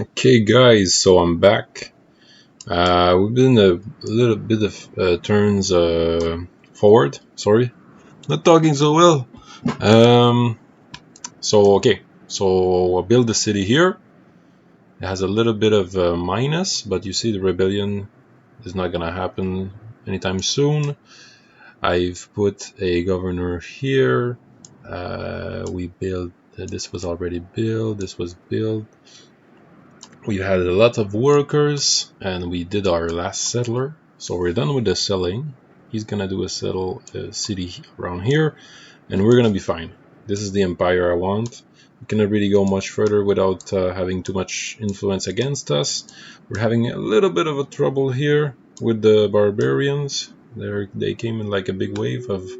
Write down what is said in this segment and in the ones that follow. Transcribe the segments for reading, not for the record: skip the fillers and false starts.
Okay, guys, so I'm back. We've been a little bit of turns forward. Sorry, not talking so well. So I build the city here. It has a little bit of a minus, but you see the rebellion is not gonna happen anytime soon. I've put a governor here. We built. This was already built. This was built. We had a lot of workers and we did our last settler, so we're done with the selling. He's gonna do a city around here and we're gonna be fine. This is the empire I want. We cannot really go much further without having too much influence against us. We're having a little bit of a trouble here with the barbarians. They came in like a big wave of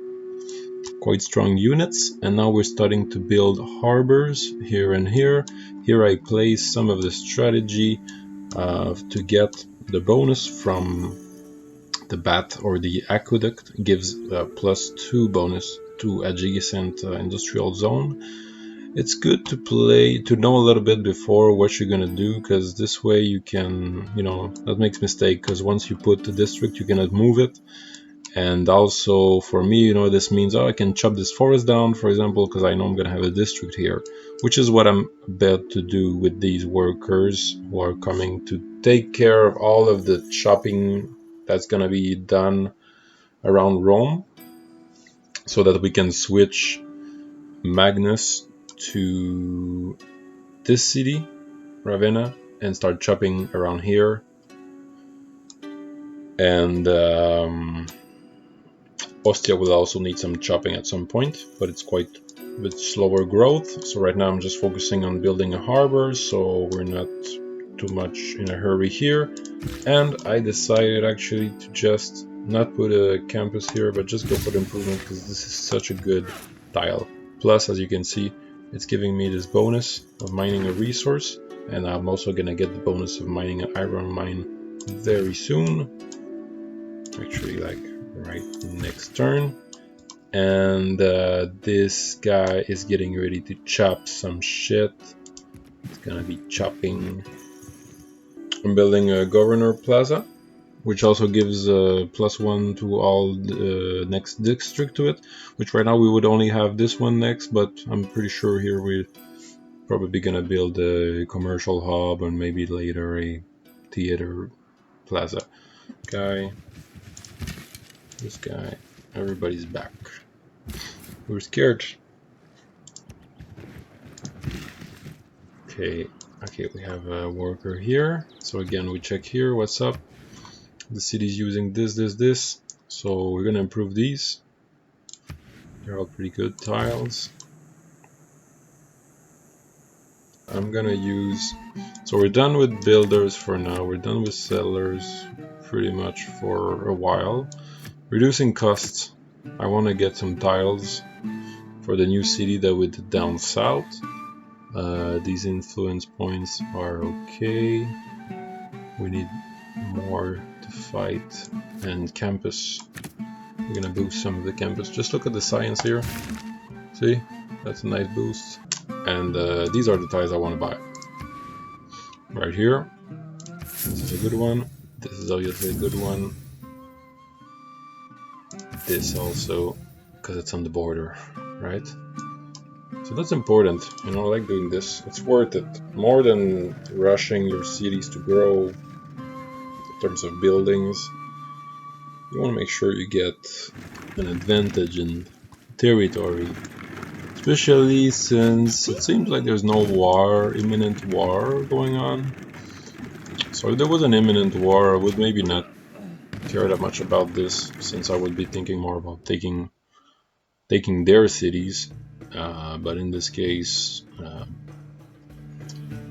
quite strong units, and now we're starting to build harbors here and here. Here I place some of the strategy to get the bonus from the bat or the aqueduct. It gives +2 bonus to adjacent industrial zone. It's good to know a little bit before what you're gonna do, because this way you can, that makes mistake, because once you put the district you cannot move it. And also for me, this means, I can chop this forest down, for example, because I know I'm gonna have a district here, which is what I'm about to do with these workers who are coming to take care of all of the chopping that's gonna be done around Rome, so that we can switch Magnus to this city, Ravenna, and start chopping around here. And Ostia will also need some chopping at some point, but it's quite a bit slower growth. So right now I'm just focusing on building a harbor, so we're not too much in a hurry here. And I decided actually to just not put a campus here, but just go for the improvement, because this is such a good tile. Plus, as you can see, it's giving me this bonus of mining a resource, and I'm also gonna get the bonus of mining an iron mine very soon. Actually, like right next turn. And this guy is getting ready to chop some shit. It's gonna be chopping. I'm building a governor plaza, which also gives +1 to all the next district to it, which right now we would only have this one next, but I'm pretty sure here we're probably gonna build a commercial hub and maybe later a theater plaza. This guy, everybody's back. We're scared. Okay, we have a worker here. So again, we check here, what's up? The city's using this. So we're gonna improve these. They're all pretty good tiles. I'm gonna use, so we're done with builders for now. We're done with settlers pretty much for a while. Reducing costs. I want to get some tiles for the new city that we did down south. These influence points are okay. We need more to fight. And campus. We're gonna boost some of the campus. Just look at the science here. See? That's a nice boost. And these are the tiles I want to buy. Right here. This is a good one. This is obviously a good one. This also, because it's on the border, right? So that's important. I like doing this. It's worth it. More than rushing your cities to grow in terms of buildings. You want to make sure you get an advantage in territory. Especially since it seems like there's no imminent war going on. So if there was an imminent war, I would maybe not care that much about this, since I would be thinking more about taking their cities. But in this case,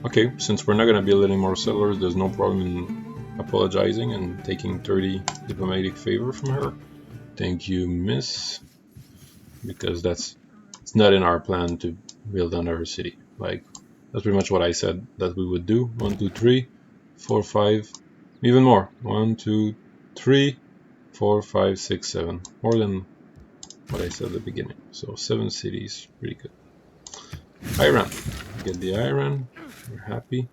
okay, since we're not going to build any more settlers, there's no problem in apologizing and taking 30 diplomatic favor from her. Thank you, miss. Because it's not in our plan to build another city. Like, that's pretty much what I said that we would do. 1, 2, 3, 4, 5, even more. 1, 2, 3, 4, 5, 6, 7. More than what I said at the beginning. So 7 cities, pretty good. Iron. Get the iron. We're happy.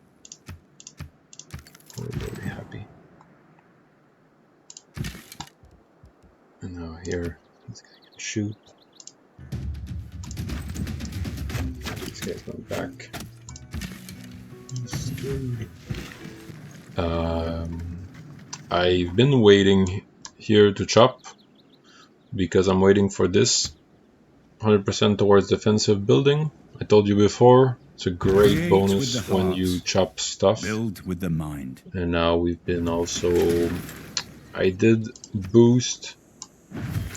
We're very happy. And now here, this guy can shoot. This guy's going back. I've been waiting here to chop because I'm waiting for this 100% towards defensive building. I told you before, it's a great bonus when you chop stuff. Build with the mind. And now we've been also, I did boost,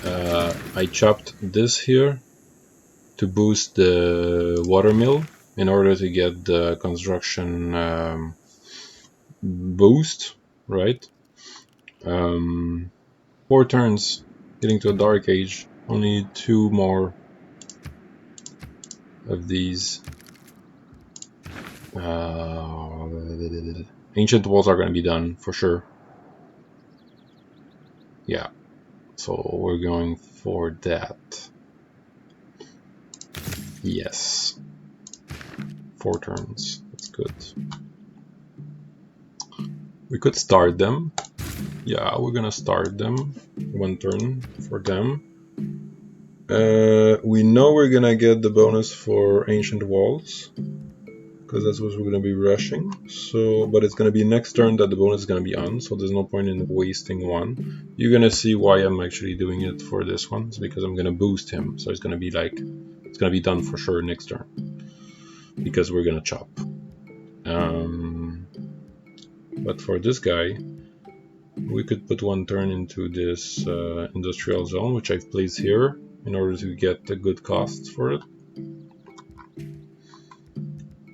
I chopped this here to boost the watermill in order to get the construction boost, right? 4 turns, getting to a dark age. Only 2 more of these. Ancient walls are going to be done for sure. Yeah, so we're going for that. Yes, 4 turns. That's good. We could start them. Yeah, we're gonna start them. 1 turn for them. We know we're gonna get the bonus for ancient walls because that's what we're gonna be rushing. So, but it's gonna be next turn that the bonus is gonna be on. So there's no point in wasting one. You're gonna see why I'm actually doing it for this one. It's because I'm gonna boost him. So it's gonna be like, it's gonna be done for sure next turn because we're gonna chop. But for this guy, we could put 1 turn into this industrial zone, which I've placed here in order to get a good cost for it.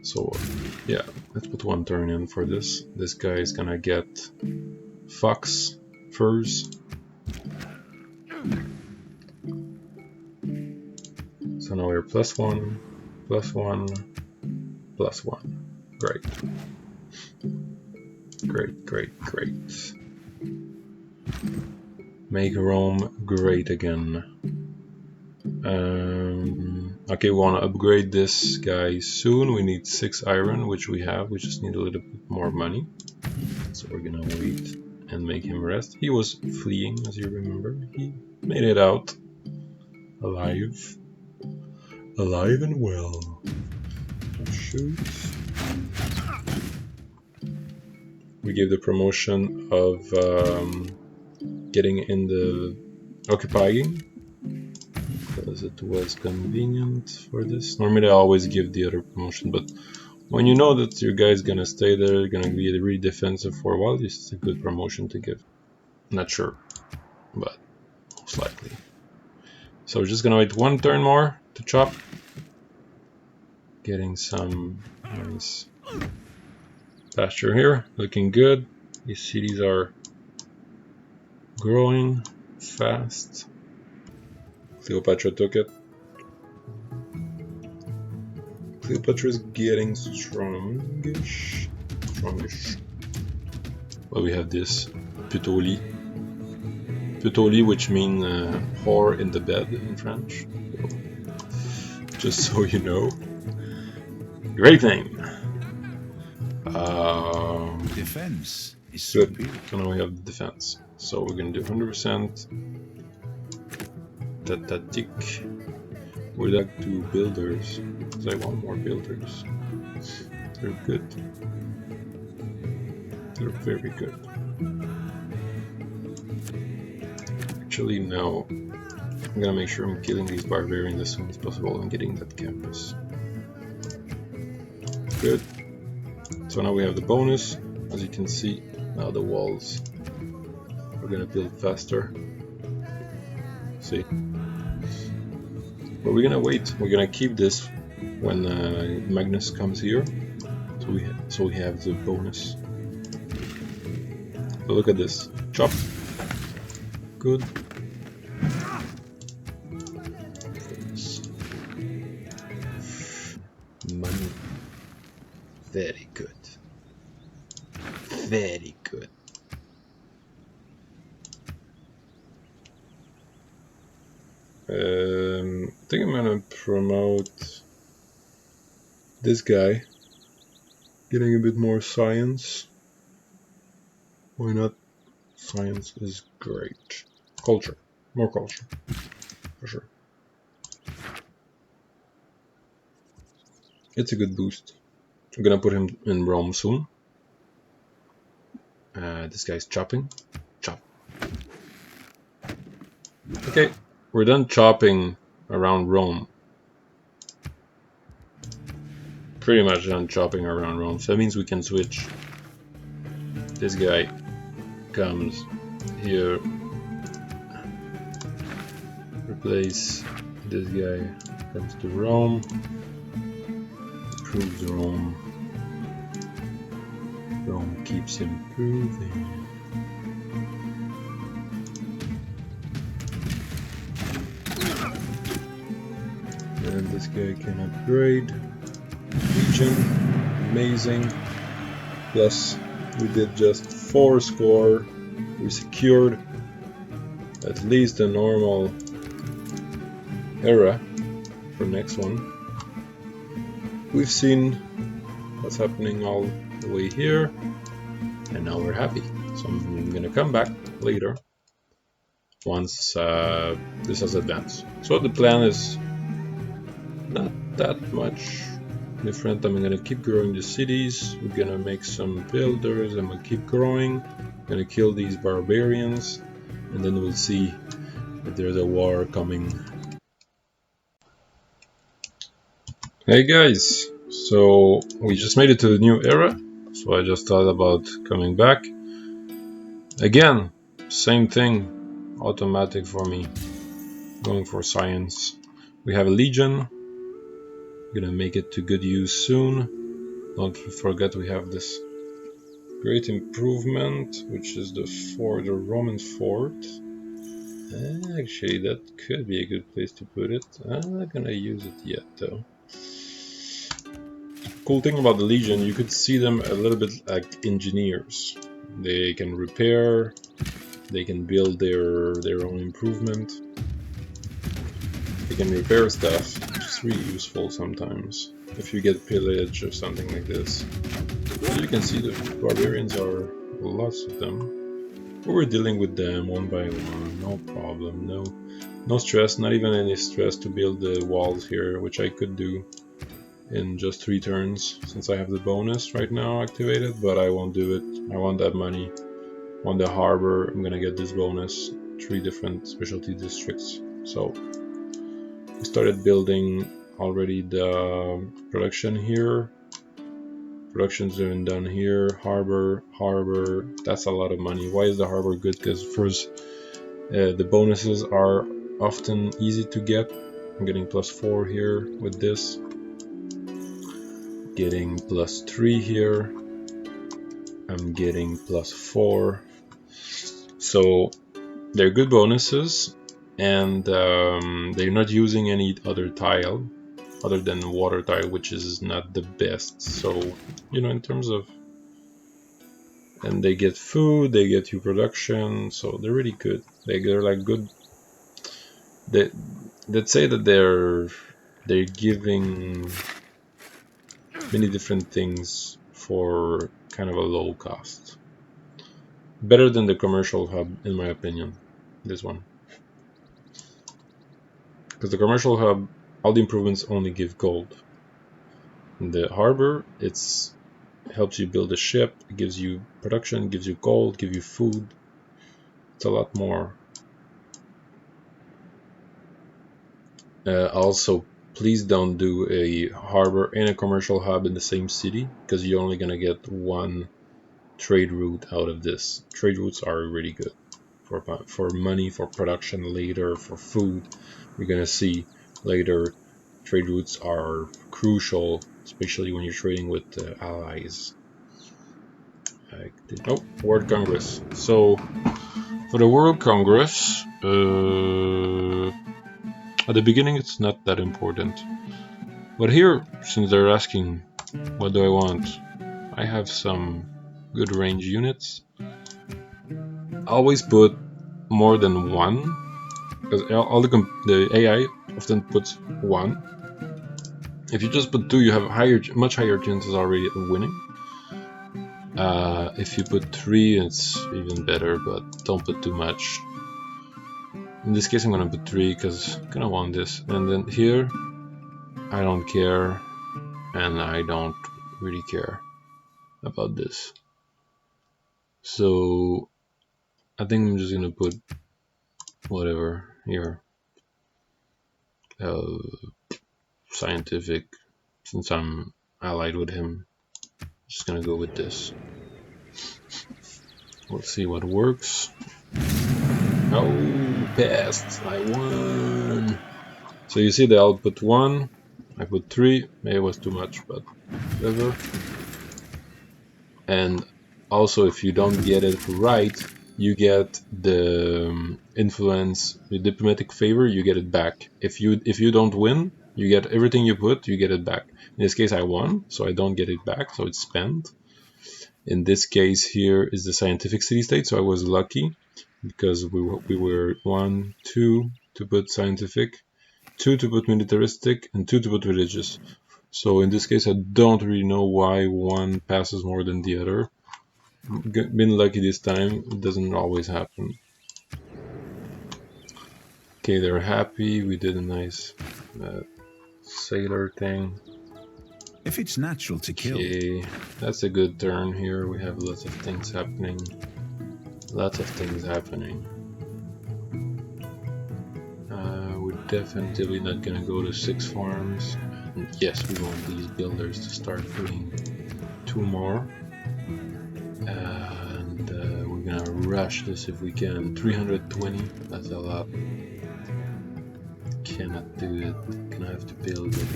So yeah, let's put 1 turn in for this. This guy is gonna get fox furs. So now we're +1, +1, +1. Great. Great, great, great. Make Rome great again. Okay, we want to upgrade this guy soon. We need 6 iron, which we have. We just need a little bit more money. So we're gonna wait and make him rest. He was fleeing, as you remember. He made it out alive. Alive and well. Shoot. We gave the promotion of getting in the occupying because it was convenient for this. Normally I always give the other promotion, but when you know that your guy's gonna stay there, gonna be really defensive for a while, this is a good promotion to give. Not sure, but most likely. So we're just gonna wait 1 turn more to chop. Getting some nice pasture here, looking good. These cities are growing fast. Cleopatra took it. Cleopatra is getting strongish. Well, we have this Putoli. Putoli, which means whore in the bed in French. So, just so you know. Great name. Defense is Good. superior. So now we have the defense. So we're gonna do 100% Tatatik. We're back to builders, because I want more builders. They're good. They're very good. Actually, no. I'm gonna make sure I'm killing these barbarians as soon as possible and getting that campus. Good. So now we have the bonus. As you can see, now the walls are gonna build faster. See? But we're gonna wait. We're gonna keep this when Magnus comes here. So we have the bonus. So look at this. Chop. Good. Money. Very good. Very good. I think I'm gonna promote this guy, getting a bit more science. Why not? Science is great. Culture. More culture. For sure. It's a good boost. I'm gonna put him in Rome soon. This guy's chopping. Chop. Okay, we're done chopping around Rome. Pretty much done chopping around Rome. So that means we can switch. This guy comes here. Replace this guy. Comes to Rome. Improves Rome. Rome keeps improving. And this guy can upgrade. Legion, amazing. Plus, we did just 4 score. We secured at least a normal era for next one. We've seen what's happening all the way here, and now we're happy. So I'm gonna come back later once this has advanced. So the plan is not that much different. I'm gonna keep growing the cities. We're gonna make some builders. I'm gonna keep growing. I'm gonna kill these barbarians, and then we'll see if there's a war coming. Hey guys, so we just made it to the new era, so I just thought about coming back. Again, same thing, automatic for me, going for science. We have a legion, gonna make it to good use soon. Don't forget we have this great improvement, which is the fort, the Roman fort. Actually, that could be a good place to put it. I'm not gonna use it yet though. Cool thing about the Legion, you could see them a little bit like engineers. They can repair, they can build their own improvement. They can repair stuff, which is really useful sometimes. If you get pillage or something like this. As you can see, the barbarians are lots of them. But we're dealing with them one by one, no problem, no stress, not even any stress to build the walls here, which I could do in just 3 turns since I have the bonus right now activated, but I won't do it. I want that money. I want the harbor. I'm gonna get this bonus. 3 different specialty districts. So we started building already the production here. Production's been done here. Harbor. That's a lot of money. Why is the harbor good? Because first, the bonuses are often easy to get. I'm getting +4 here with this. Getting +3 here. I'm getting +4. So they're good bonuses, and they're not using any other tile other than water tile, which is not the best. So, you know, in terms of, and they get food, they get you production, so they're really good. They're like good. Let's say that they're giving many different things for kind of a low cost. Better than the commercial hub, in my opinion, this one. Because the commercial hub, all the improvements only give gold. In the harbor, it helps you build a ship, it gives you production, gives you gold, gives you food. It's a lot more. Also, please don't do a harbor and a commercial hub in the same city, because you're only gonna get 1 trade route out of this. Trade routes are really good for money, for production later, for food. We're gonna see later trade routes are crucial, especially when you're trading with allies. World Congress. So for the World Congress, at the beginning it's not that important, but here, since they're asking what do I want, I have some good range units. Always put more than 1, because all the AI often puts 1. If you just put 2, you have much higher chances already of winning. If you put 3, it's even better, but don't put too much. In this case, I'm gonna put 3 because I kind of want this. And then here, I don't care, and I don't really care about this. So I think I'm just gonna put whatever here. Scientific, since I'm allied with him. Just gonna go with this. We'll see what works. Oh, passed! I won! So you see the output 1, I put 3, maybe it was too much, but whatever. And also, if you don't get it right, you get the influence, the diplomatic favor, you get it back. If you don't win, you get everything you put, you get it back. In this case, I won, so I don't get it back, so it's spent. In this case, here is the scientific city-state, so I was lucky because we were 1, 2 to put scientific, 2 to put militaristic, and 2 to put religious. So in this case, I don't really know why one passes more than the other. Been lucky this time, it doesn't always happen. Okay, they're happy, we did a nice sailor thing. If it's natural to kill. Okay, that's a good turn here, we have lots of things happening. Lots of things happening. We're definitely not gonna go to 6 farms. And yes, we want these builders to start putting 2 more. And we're gonna rush this if we can. 320, that's a lot. Cannot do it, gonna have to build it.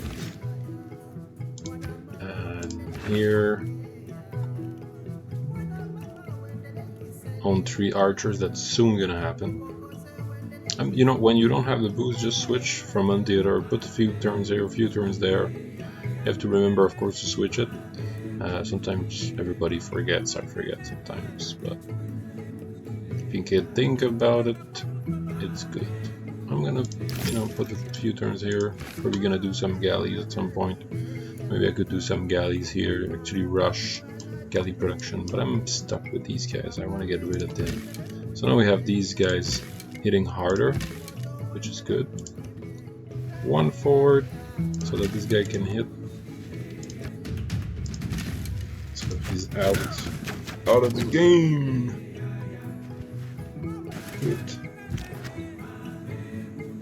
And here, on 3 archers, that's soon gonna happen. You know, when you don't have the boost, just switch from one to the other, put a few turns here, a few turns there. You have to remember, of course, to switch it. Sometimes everybody forgets, I forget sometimes, but if you can think about it, it's good. I'm gonna, put a few turns here, probably gonna do some galleys at some point. Maybe I could do some galleys here and actually rush galley production, but I'm stuck with these guys, I want to get rid of them. So now we have these guys hitting harder, which is good. 1 forward, so that this guy can hit. So he's out of the game. Good.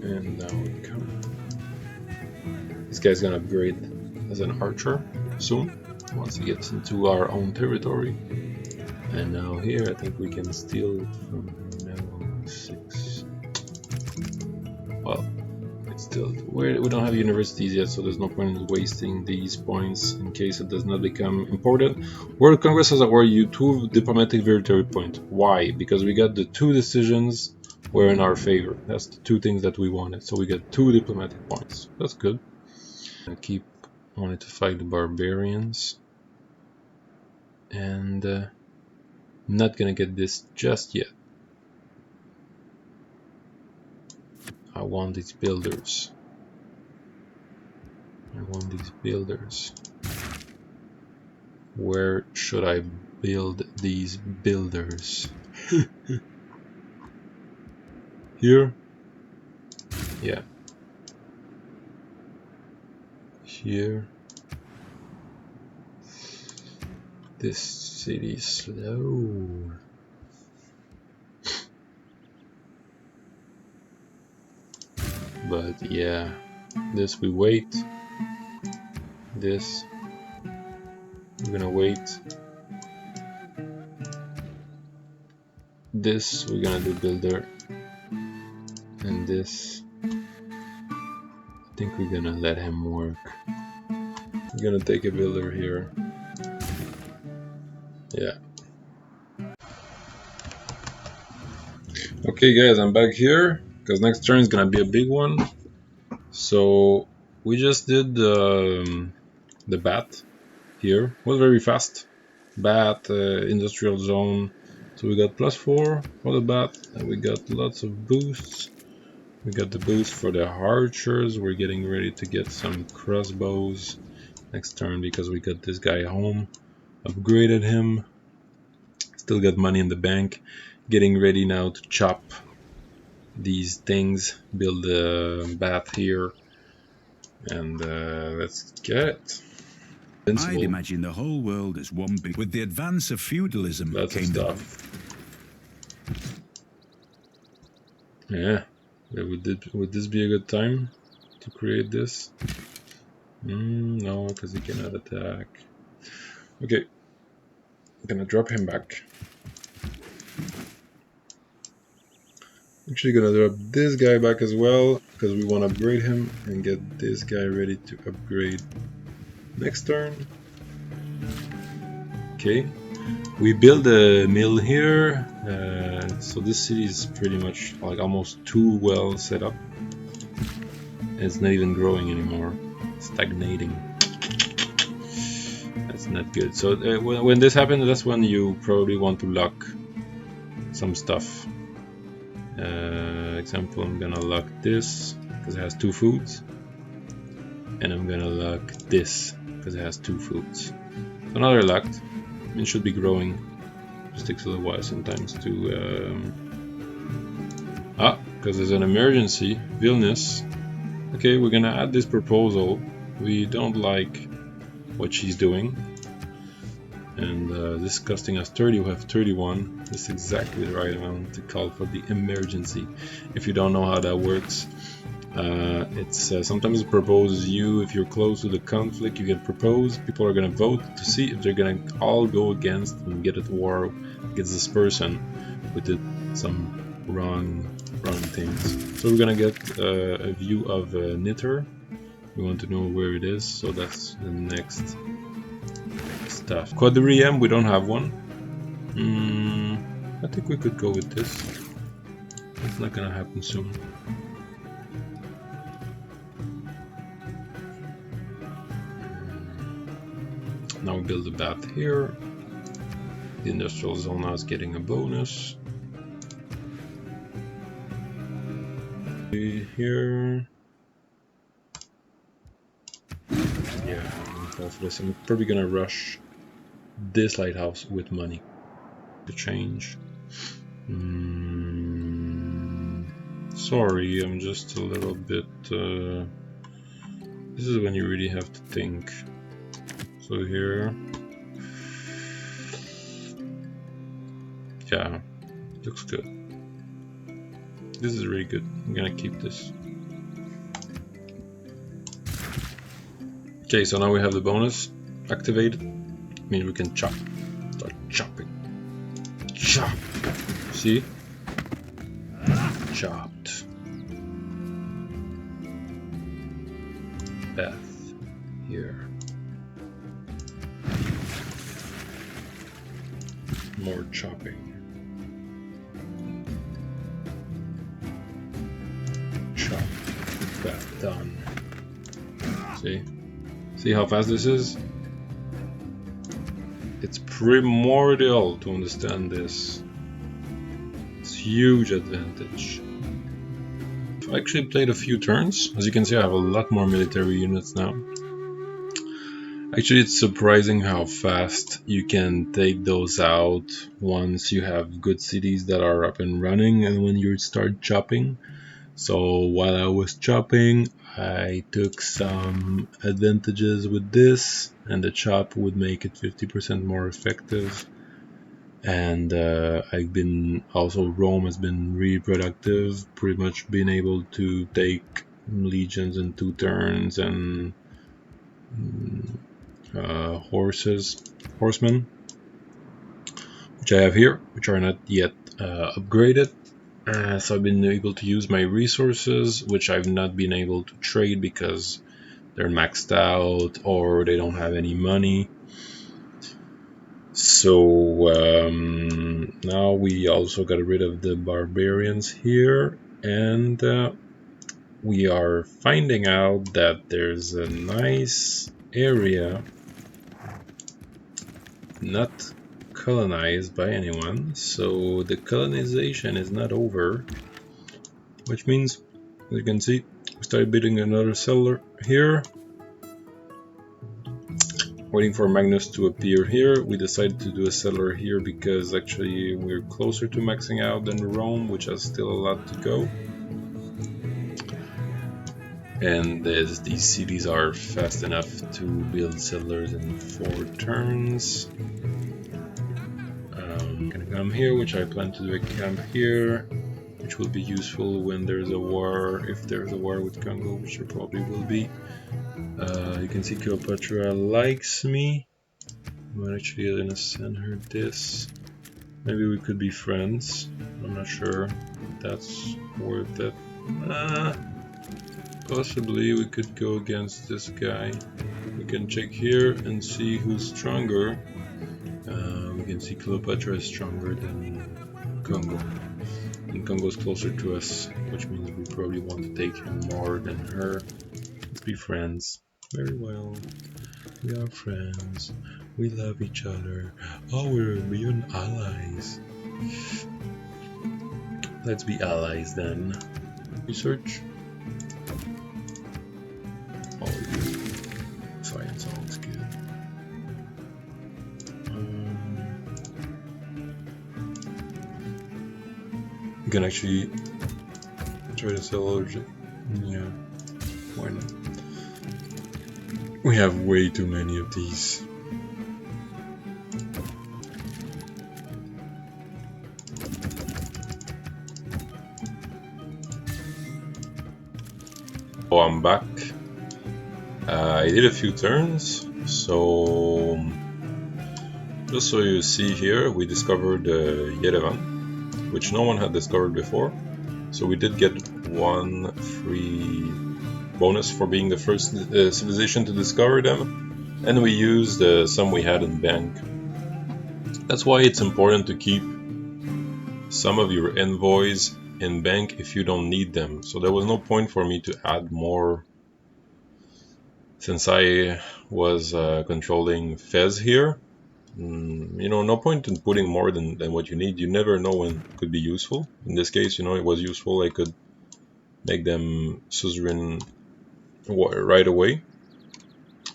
And now we come. This guy's gonna upgrade as an archer soon, once he gets into our own territory. And now here, I think we can steal from level 6. Well, it's still, we don't have universities yet, so there's no point in wasting these points in case it does not become important. World Congress has awarded you 2 diplomatic victory points. Why? Because we got the 2 decisions were in our favor. That's the 2 things that we wanted. So we get 2 diplomatic points. That's good. I keep wanting to fight the barbarians. And I'm not gonna get this just yet. I want these builders. I want these builders. Where should I build these builders? Here? Yeah. Here. This city's slow. But yeah, this we wait. This we're gonna wait. This we're gonna do builder. And this I think we're gonna let him work. We're gonna take a builder here. Yeah. Okay guys, I'm back here because next turn is gonna be a big one. So we just did the bat here. It was very fast. Bat, industrial zone. So we got +4 for the bat, and we got lots of boosts. We got the boost for the archers. We're getting ready to get some crossbows next turn because we got this guy home. Upgraded him. Still got money in the bank. Getting ready now to chop these things, build a bath here, and let's get it. I'd imagine the whole world as one big. With the advance of feudalism Lots of came stuff. Yeah, would this be a good time to create this? No, because he cannot attack. Okay, I'm gonna drop him back. Actually gonna drop this guy back as well, because we want to upgrade him and get this guy ready to upgrade next turn. Okay, we build a mill here, so this city is pretty much like almost too well set up. It's not even growing anymore, it's stagnating. That's not good. So when this happens, that's when you probably want to lock some stuff. Example, I'm gonna lock this because it has 2 foods, and I'm gonna lock this because it has 2 foods. So now they're locked. It should be growing. Just takes a little while sometimes to because there's an emergency. Vilnius. Okay, we're gonna add this proposal. We don't like what she's doing, and this is costing us 30. We have 31. This is exactly the right amount to call for the emergency. If you don't know how that works, it's sometimes it proposes you. If you're close to the conflict, you get proposed. People are gonna vote to see if they're gonna all go against and get at war against this person who did some wrong things. So we're gonna get a view of Knitter. We want to know where it is, so that's the next stuff. Quadrium, we don't have one. I think we could go with this. It's not gonna happen soon. Now we build a bath here. The industrial zone now is getting a bonus. Here. Yeah, I'm for this. I'm probably gonna rush this lighthouse with money to change. Sorry, I'm just a little bit. This is when you really have to think. So here, yeah, looks good. This is really good. I'm gonna keep this. Okay, so now we have the bonus activated. Means we can chop. Start chopping. Chop. See? Chopped. Bath here. More chopping. Chop. Bath done. See? See how fast this is? It's primordial to understand this. It's a huge advantage. I actually played a few turns. As you can see, I have a lot more military units now. Actually, it's surprising how fast you can take those out once you have good cities that are up and running and when you start chopping. So while I was chopping, I took some advantages with this, and the chop would make it 50% more effective. And I've been also, Rome has been really productive, pretty much been able to take legions in 2 turns and horsemen, which I have here, which are not yet upgraded. So I've been able to use my resources, which I've not been able to trade because they're maxed out or they don't have any money. So now we also got rid of the barbarians here, and we are finding out that there's a nice area not colonized by anyone, so the colonization is not over, which means, as you can see, we started building another settler here, Waiting for Magnus to appear here. We decided to do a settler here because actually we're closer to maxing out than Rome, which has still a lot to go. And these cities are fast enough to build settlers in 4 turns. I'm gonna come here, which I plan to do a camp here, which will be useful when there's a war, if there's a war with Congo, which there probably will be. You can see Cleopatra likes me. I'm actually gonna send her this. Maybe we could be friends. I'm not sure. That's worth it. Possibly we could go against this guy. We can check here and see who's stronger. We can see Cleopatra is stronger than Congo. And Congo's closer to us, which means we probably want to take him more than her. Let's be friends. Very well. We are friends. We love each other. Oh, we're even allies. Let's be allies then. Research. Oh, science sounds good. You can actually try to sell allergy. Yeah, why not? We have way too many of these. Oh, I'm back. I did a few turns, so just so you see here, we discovered Yerevan, which no one had discovered before. So we did get 1 free bonus for being the first civilization to discover them, and we used some we had in bank. That's why it's important to keep some of your envoys in bank if you don't need them. So there was no point for me to add more, since I was controlling Fez here. You know, no point in putting more than what you need. You never know when it could be useful. In this case, you know, it was useful. I could make them suzerain right away.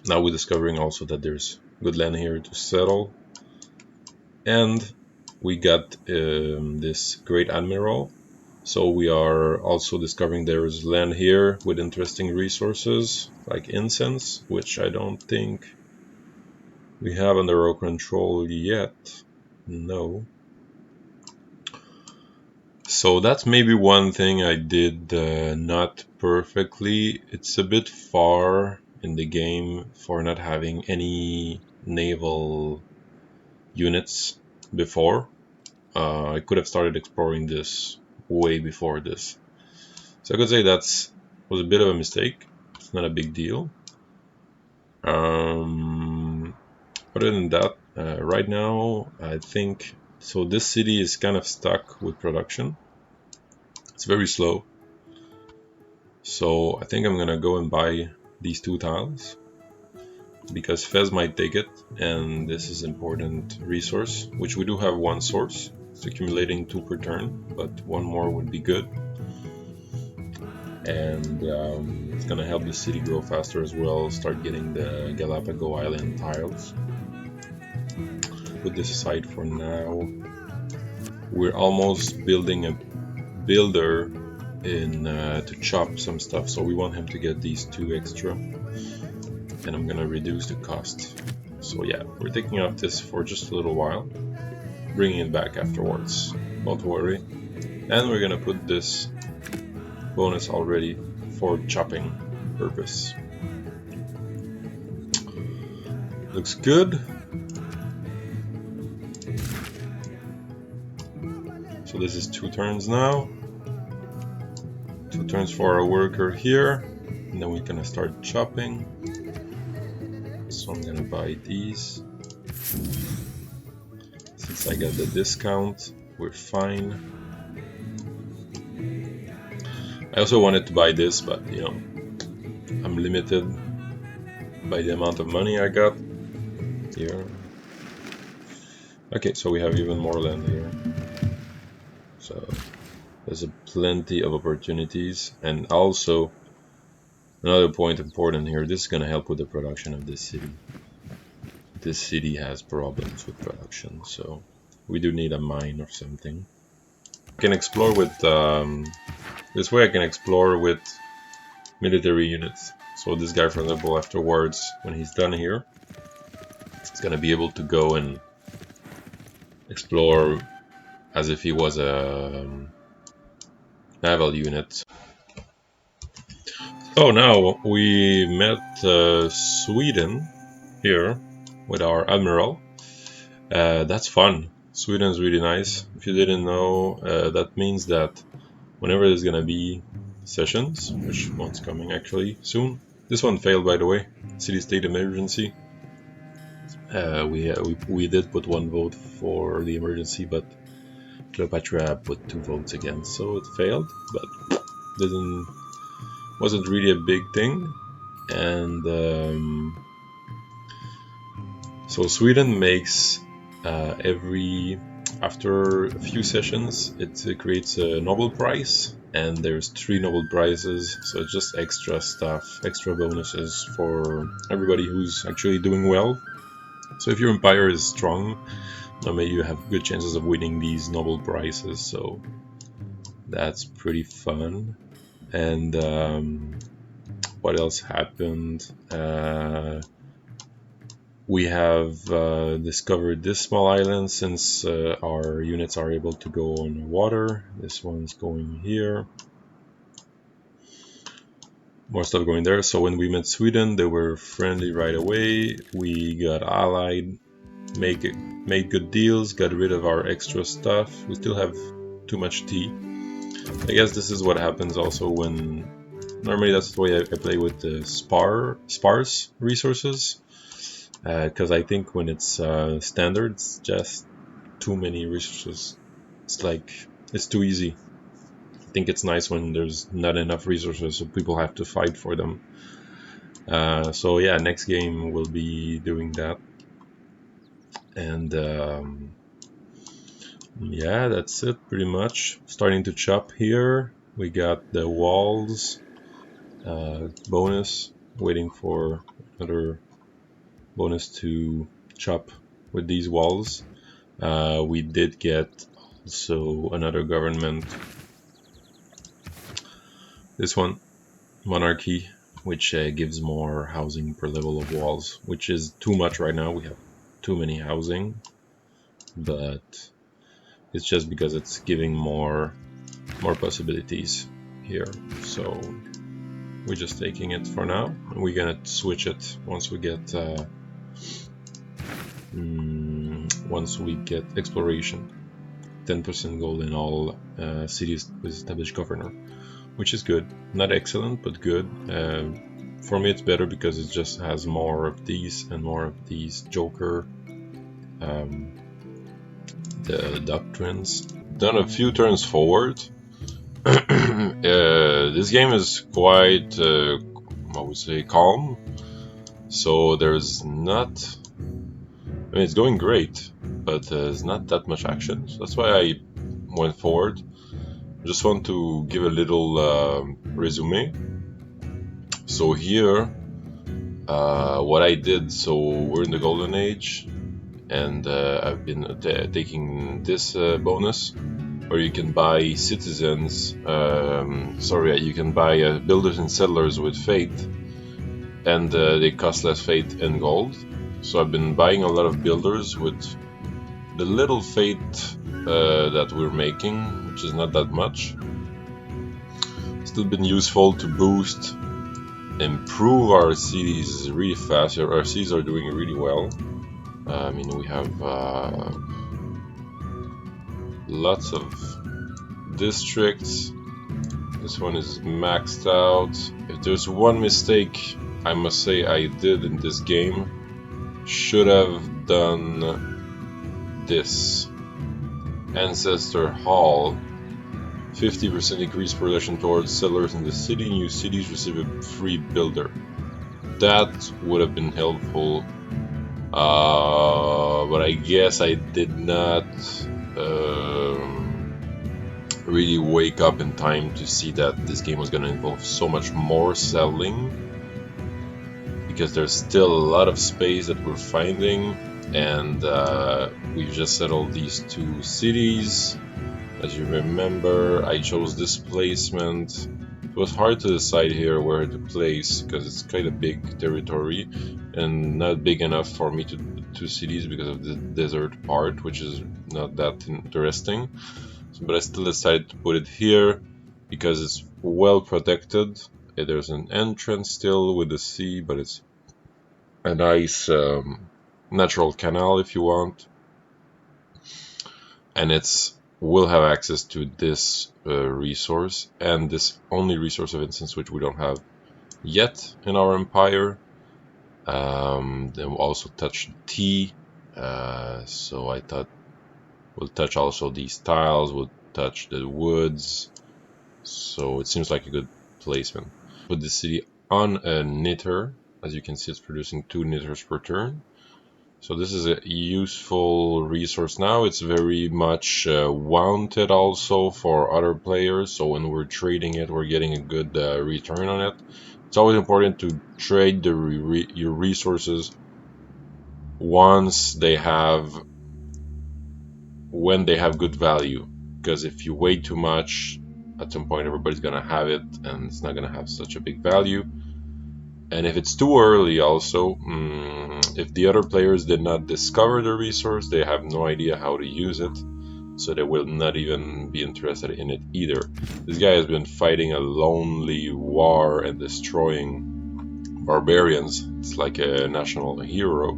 Now we're discovering also that there's good land here to settle. And we got this great admiral. So we are also discovering there's land here with interesting resources like incense, which I don't think we have under our control yet. No. So that's maybe one thing I did not perfectly. It's a bit far in the game for not having any naval units before. I could have started exploring this way before this. So I could say was a bit of a mistake. It's not a big deal. Other than that, right now, I think, so this city is kind of stuck with production. It's very slow. So I think I'm gonna go and buy these 2 tiles, because Fez might take it, and this is important resource, which we do have 1 source. It's accumulating 2 per turn, but 1 more would be good. And it's gonna help the city grow faster as well, start getting the Galapagos Island tiles. Put this aside for now. We're almost building a builder in to chop some stuff, so we want him to get these 2 extra, and I'm gonna reduce the cost. So yeah, we're taking off this for just a little while, bringing it back afterwards, don't worry. And we're gonna put this bonus already for chopping purpose. Looks good. So this is 2 turns now. 2 turns for our worker here, and then we're gonna start chopping. So I'm gonna buy these. Since I got the discount, we're fine. I also wanted to buy this, but you know, I'm limited by the amount of money I got here. Okay, so we have even more land here. So there's plenty of opportunities, and also another point important here, this is going to help with the production of this city. this city has problems with production, so we do need a mine or something. I can explore with this way. I can explore with military units. So this guy, for example, afterwards, when he's done here, he's gonna be able to go and explore as if he was a naval unit. So now we met Sweden here with our admiral. That's fun. Sweden's really nice. If you didn't know, that means that whenever there's gonna be sessions, which one's coming actually soon. This one failed, by the way. City-state emergency. We did put one vote for the emergency, but Cleopatra put 2 votes against, so it failed. But wasn't really a big thing. And so Sweden makes after a few sessions, it creates a Nobel Prize, and there's 3 Nobel Prizes, so it's just extra stuff, extra bonuses for everybody who's actually doing well. So if your empire is strong, maybe you have good chances of winning these Nobel Prizes, so that's pretty fun. And what else happened? We have discovered this small island since our units are able to go on water. This one's going here. More stuff going there. So when we met Sweden, they were friendly right away. We got allied, made good deals, got rid of our extra stuff. We still have too much tea. I guess this is what happens also when... Normally that's the way I play with the sparse resources. Because I think when it's standard, it's just too many resources. It's too easy. I think it's nice when there's not enough resources, so people have to fight for them. So yeah, next game we'll be doing that. And yeah, that's it pretty much. Starting to chop here. We got the walls bonus, waiting for another bonus to chop with these walls. We did get also another government. This one, monarchy, which gives more housing per level of walls, which is too much right now. We have too many housing, but it's just because it's giving more possibilities here. So we're just taking it for now. We're gonna switch it once we get exploration. 10% gold in all cities with established governor, which is good. Not excellent, but good. For me, it's better because it just has more of these and more of these Joker the doctrines. Done a few turns forward. This game is quite, I would say, calm. So there's not... I mean, it's going great, but there's not that much action. So that's why I went forward. I just want to give a little resume. So here, what I did, so we're in the Golden Age, and I've been taking this bonus, where you can buy citizens, you can buy builders and settlers with faith, and they cost less faith and gold. So I've been buying a lot of builders with the little faith that we're making, which is not that much. Still been useful to boost, improve our cities really fast. Our cities are doing really well. I mean, we have lots of districts. This one is maxed out. If there's one mistake I must say I did in this game, should have done this. Ancestor Hall, 50% increased production towards settlers in the city. New cities receive a free builder. That would have been helpful, but I guess I did not really wake up in time to see that this game was going to involve so much more settling. because there's still a lot of space that we're finding, and we've just settled these 2 cities. As you remember, I chose this placement. It was hard to decide here where to place because it's quite a big territory and not big enough for me to put 2 cities because of the desert part, which is not that interesting. But I still decided to put it here because it's well protected. There's an entrance still with the sea, but it's a nice natural canal if you want, and it's will have access to this resource and this only resource of instance which we don't have yet in our empire. Then we'll also touch tea, so I thought we'll touch also these tiles, we'll touch the woods, so it seems like a good placement. Put the city on a knitter. As you can see, it's producing 2 knitters per turn. So this is a useful resource now. It's very much wanted also for other players. So when we're trading it, we're getting a good return on it. It's always important to trade your resources when they have good value. Because if you wait too much, at some point everybody's gonna have it, and it's not gonna have such a big value. And if it's too early also, if the other players did not discover the resource, they have no idea how to use it, so they will not even be interested in it either. This guy has been fighting a lonely war and destroying barbarians. It's like a national hero.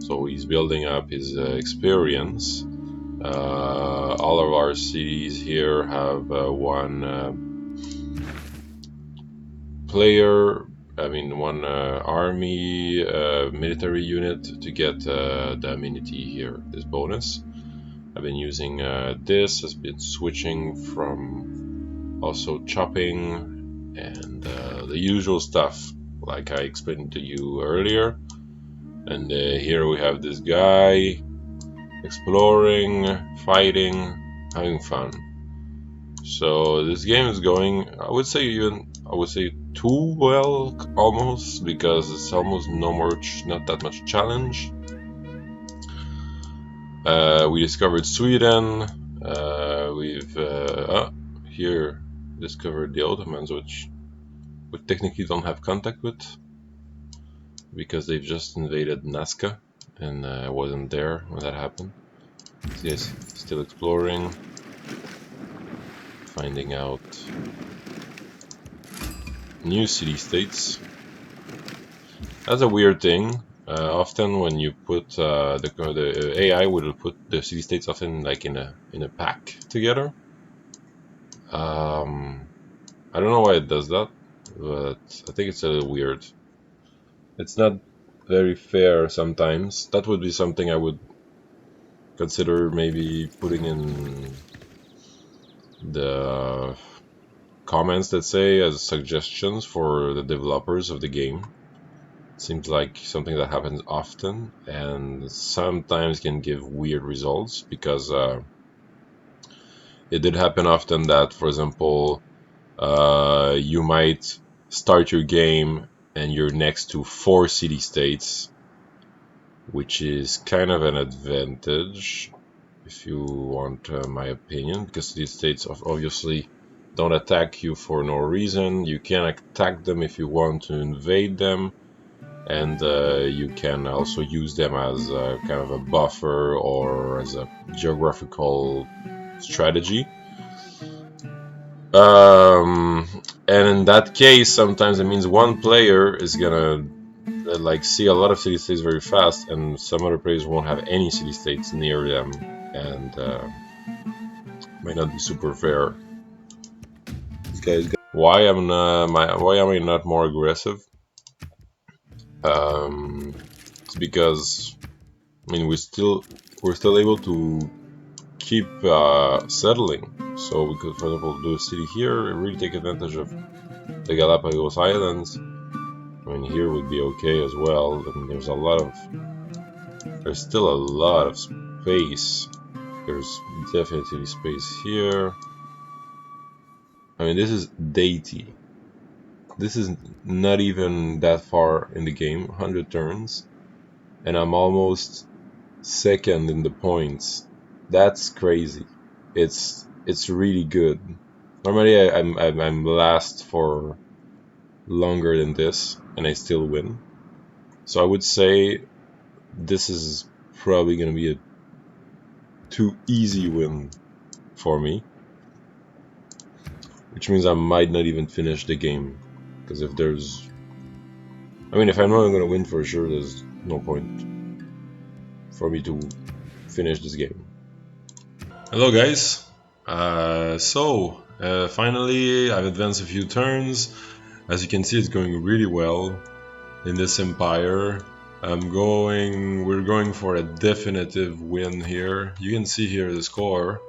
So he's building up his experience. All of our cities here have 1 player, one army military unit to get the amenity here, this bonus. I've been using this, has been switching from also chopping and the usual stuff like I explained to you earlier. And here we have this guy exploring, fighting, having fun. So this game is going, I would say too well almost, because it's almost not that much challenge. We discovered Sweden. We've here discovered the Ottomans, which we technically don't have contact with because they've just invaded Nazca, and I wasn't there when that happened. So yes, still exploring, finding out new city-states. That's a weird thing. Often when you put the AI will put the city-states often like in a pack together. I don't know why it does that, but I think it's a little weird. It's not very fair sometimes. That would be something I would consider maybe putting in the comments, let's say, as suggestions for the developers of the game. It seems like something that happens often and sometimes can give weird results, because it did happen often that, for example, you might start your game and you're next to 4 city-states, which is kind of an advantage if you want my opinion, because city-states obviously don't attack you for no reason. You can attack them if you want to invade them, and you can also use them as a kind of a buffer or as a geographical strategy. And in that case, sometimes it means one player is gonna see a lot of city-states very fast, and some other players won't have any city-states near them, and might not be super fair. This guy's why am I not more aggressive? It's because we're still able to keep settling. So we could, for example, do a city here and really take advantage of the Galapagos Islands. Here would be okay as well. There's still a lot of space. There's definitely space here. This is DEITY. This is not even that far in the game, 100 turns, and I'm almost second in the points. That's crazy. It's really good. Normally I'm last for longer than this, and I still win. So I would say this is probably gonna be a too easy win for me, which means I might not even finish the game. Because if there's, I mean, if I know I'm gonna win for sure, there's no point for me to finish this game. Hello guys. Finally I've advanced a few turns. As you can see, it's going really well in this empire. We're going for a definitive win here. You can see here the score.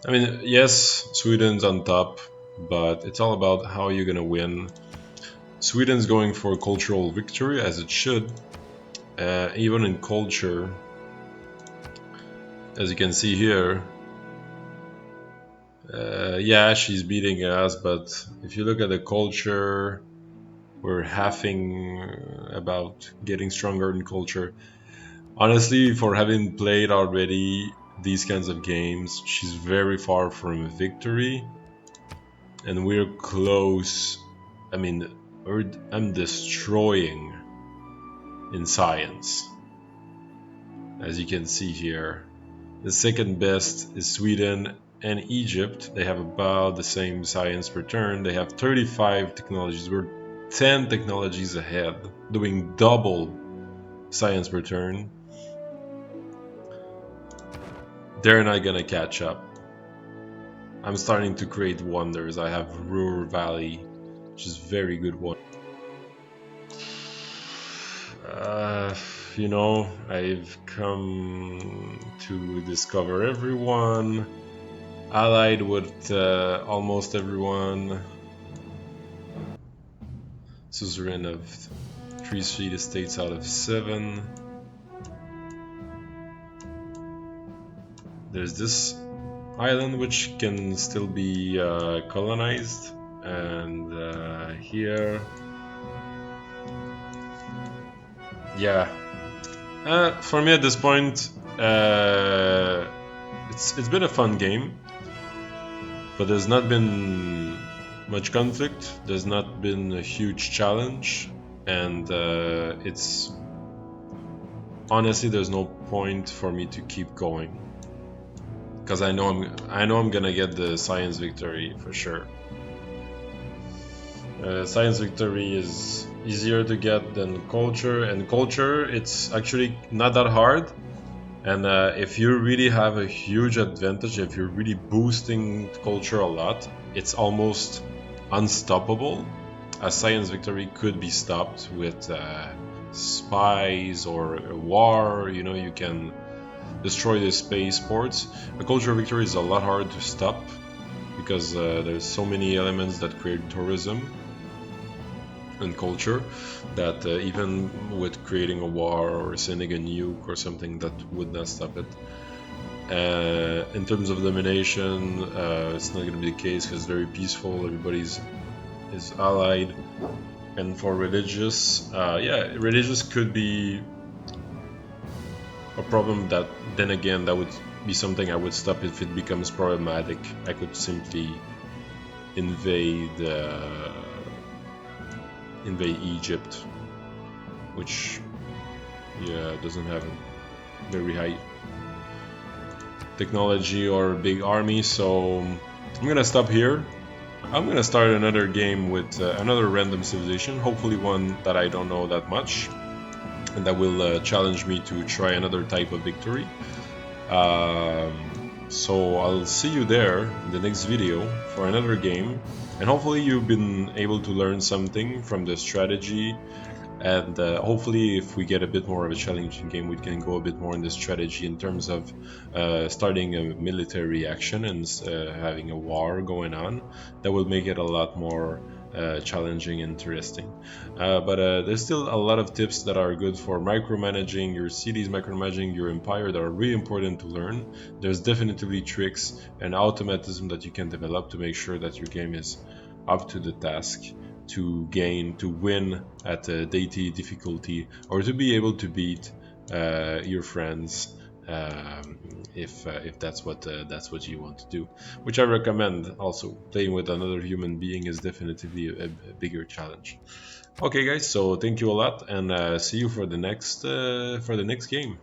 I mean, yes, Sweden's on top, but it's all about how you're gonna win. Sweden's going for cultural victory, as it should. Even in culture, as you can see here, yeah, she's beating us, but if you look at the culture, we're halving about getting stronger in culture. Honestly, for having played already these kinds of games, she's very far from victory, and we're close. I mean, I'm destroying in science, as you can see here. The second best is Sweden and Egypt. They have about the same science per turn. They have 35 technologies. We're 10 technologies ahead, doing double science per turn. They're not gonna catch up. I'm starting to create wonders. I have Ruhr Valley, which is very good one. You know, I've come to discover everyone, allied with almost everyone, suzerain of 3 Swedish states out of 7. There's this island which can still be colonized, and here, yeah. For me at this point, it's been a fun game, but there's not been much conflict. There's not been a huge challenge, and it's honestly there's no point for me to keep going, because I know I'm gonna get the science victory for sure. Science victory is easier to get than culture, and culture it's actually not that hard. And if you really have a huge advantage, if you're really boosting culture a lot, it's almost unstoppable. A science victory could be stopped with spies or a war. You know, you can destroy the spaceports. A culture victory is a lot harder to stop because there's so many elements that create tourism and culture that even with creating a war or sending a nuke or something, that would not stop it. In terms of domination, it's not going to be the case because it's very peaceful. Everybody's is allied. And for religious, yeah, religious could be a problem. That then again, that would be something I would stop if it becomes problematic. I could simply invade Egypt, which doesn't have a very high technology or a big army. So I'm gonna stop here. I'm gonna start another game with another random civilization, hopefully one that I don't know that much, and that will challenge me to try another type of victory. So I'll see you there in the next video for another game, and hopefully you've been able to learn something from the strategy, and hopefully if we get a bit more of a challenging game, we can go a bit more in the strategy in terms of starting a military action and having a war going on. That will make it a lot more challenging and interesting. But there's still a lot of tips that are good for micromanaging your cities, micromanaging your empire, that are really important to learn. There's definitely tricks and automatism that you can develop to make sure that your game is up to the task. to win at a deity difficulty, or to be able to beat your friends, if that's what you want to do, which I recommend. Also, playing with another human being is definitely a bigger challenge. Okay, guys, so thank you a lot, and see you for the next game.